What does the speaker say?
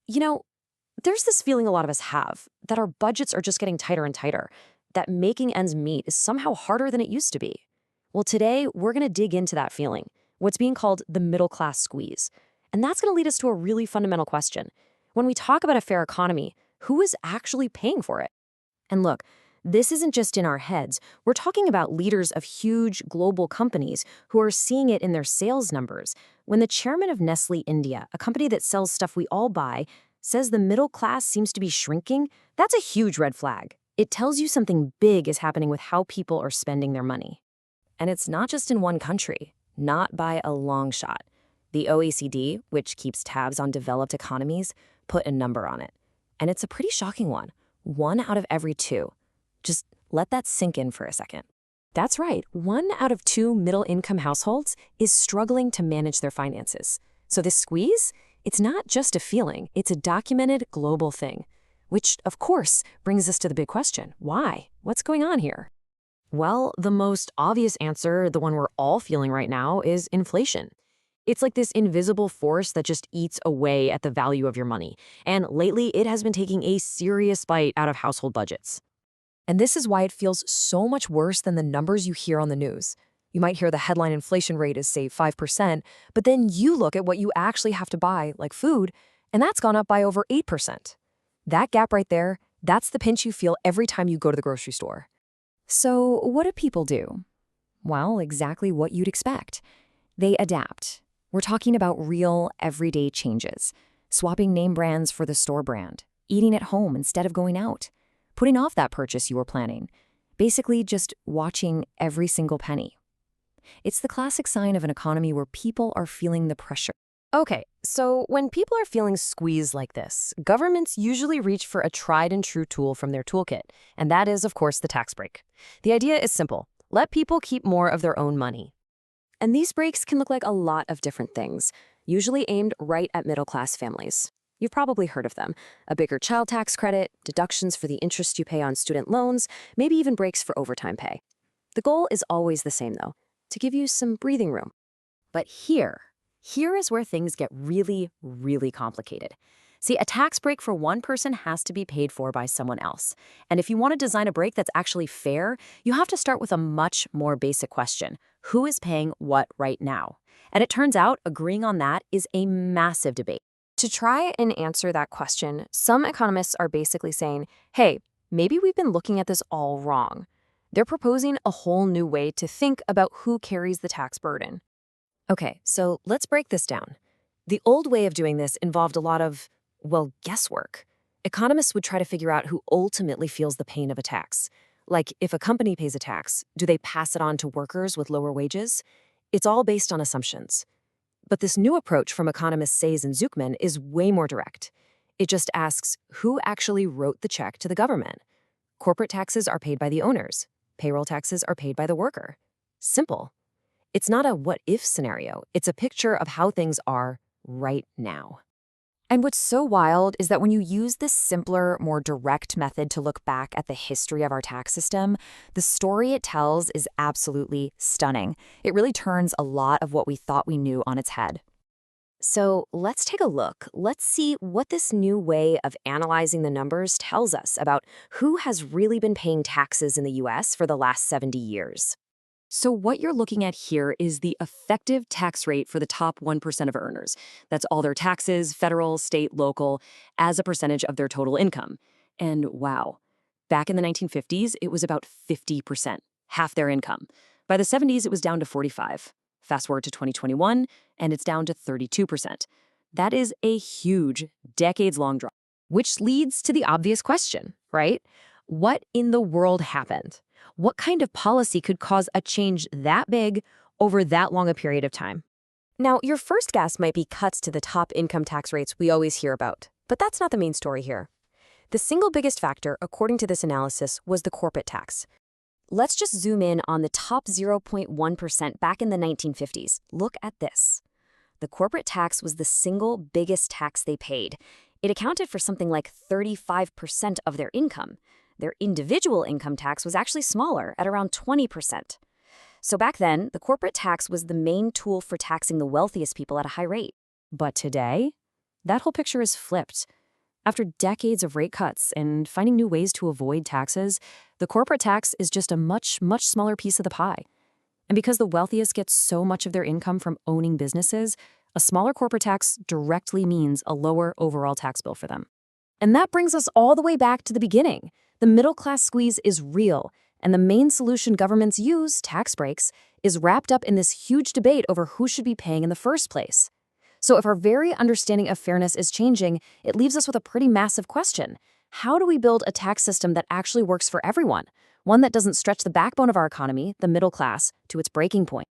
You know, there's this feeling a lot of us have that our budgets are just getting tighter and tighter, that making ends meet is somehow harder than it used to be. Well, today we're going to dig into that feeling, what's being called the middle class squeeze. And that's going to lead us to a really fundamental question. When we talk about a fair economy, who is actually paying for it? And look, this isn't just in our heads. We're talking about leaders of huge global companies who are seeing it in their sales numbers. When the chairman of Nestle India, a company that sells stuff we all buy, says the middle class seems to be shrinking, that's a huge red flag. It tells you something big is happening with how people are spending their money. And it's not just in one country, not by a long shot. The OECD, which keeps tabs on developed economies, put a number on it. And it's a pretty shocking one. 1 out of every 2. Just let that sink in for a second. That's right, 1 out of 2 middle-income households is struggling to manage their finances. So this squeeze, it's not just a feeling, it's a documented global thing. Which, of course, brings us to the big question. Why? What's going on here? Well, the most obvious answer, the one we're all feeling right now, is inflation. It's like this invisible force that just eats away at the value of your money. And lately, it has been taking a serious bite out of household budgets. And this is why it feels so much worse than the numbers you hear on the news. You might hear the headline inflation rate is, say, 5%, but then you look at what you actually have to buy, like food, and that's gone up by over 8%. That gap right there, that's the pinch you feel every time you go to the grocery store. So what do people do? Well, exactly what you'd expect. They adapt. We're talking about real, everyday changes. Swapping name brands for the store brand. Eating at home instead of going out. Putting off that purchase you were planning. Basically, just watching every single penny. It's the classic sign of an economy where people are feeling the pressure. Okay, so when people are feeling squeezed like this, governments usually reach for a tried-and-true tool from their toolkit, and that is, of course, the tax break. The idea is simple. Let people keep more of their own money. And these breaks can look like a lot of different things, usually aimed right at middle-class families. You've probably heard of them. A bigger child tax credit, deductions for the interest you pay on student loans, maybe even breaks for overtime pay. The goal is always the same, though, to give you some breathing room. But here is where things get really, really complicated. See, a tax break for one person has to be paid for by someone else. And if you want to design a break that's actually fair, you have to start with a much more basic question. Who is paying what right now? And it turns out agreeing on that is a massive debate. To try and answer that question, some economists are basically saying, hey, maybe we've been looking at this all wrong. They're proposing a whole new way to think about who carries the tax burden. Okay, so let's break this down. The old way of doing this involved a lot of, well, guesswork. Economists would try to figure out who ultimately feels the pain of a tax. Like, if a company pays a tax, do they pass it on to workers with lower wages? It's all based on assumptions. But this new approach from economists Sayes and Zuckman is way more direct. It just asks, who actually wrote the check to the government? Corporate taxes are paid by the owners. Payroll taxes are paid by the worker. Simple. It's not a what-if scenario. It's a picture of how things are right now. And what's so wild is that when you use this simpler, more direct method to look back at the history of our tax system, the story it tells is absolutely stunning. It really turns a lot of what we thought we knew on its head. So let's take a look. Let's see what this new way of analyzing the numbers tells us about who has really been paying taxes in the US for the last 70 years. So what you're looking at here is the effective tax rate for the top 1% of earners. That's all their taxes, federal, state, local, as a percentage of their total income. And wow, back in the 1950s, it was about 50%, half their income. By the 70s, it was down to 45. Fast forward to 2021, and it's down to 32%. That is a huge, decades-long drop. Which leads to the obvious question, right? What in the world happened? What kind of policy could cause a change that big over that long a period of time? Now, your first guess might be cuts to the top income tax rates we always hear about, but that's not the main story here. The single biggest factor, according to this analysis, was the corporate tax. Let's just zoom in on the top 0.1% back in the 1950s. Look at this. The corporate tax was the single biggest tax they paid. It accounted for something like 35% of their income. Their individual income tax was actually smaller, at around 20%. So back then, the corporate tax was the main tool for taxing the wealthiest people at a high rate. But today, that whole picture is flipped. After decades of rate cuts and finding new ways to avoid taxes, the corporate tax is just a much, much smaller piece of the pie. And because the wealthiest get so much of their income from owning businesses, a smaller corporate tax directly means a lower overall tax bill for them. And that brings us all the way back to the beginning. The middle class squeeze is real, and the main solution governments use, tax breaks, is wrapped up in this huge debate over who should be paying in the first place. So if our very understanding of fairness is changing, it leaves us with a pretty massive question. How do we build a tax system that actually works for everyone? One that doesn't stretch the backbone of our economy, the middle class, to its breaking point?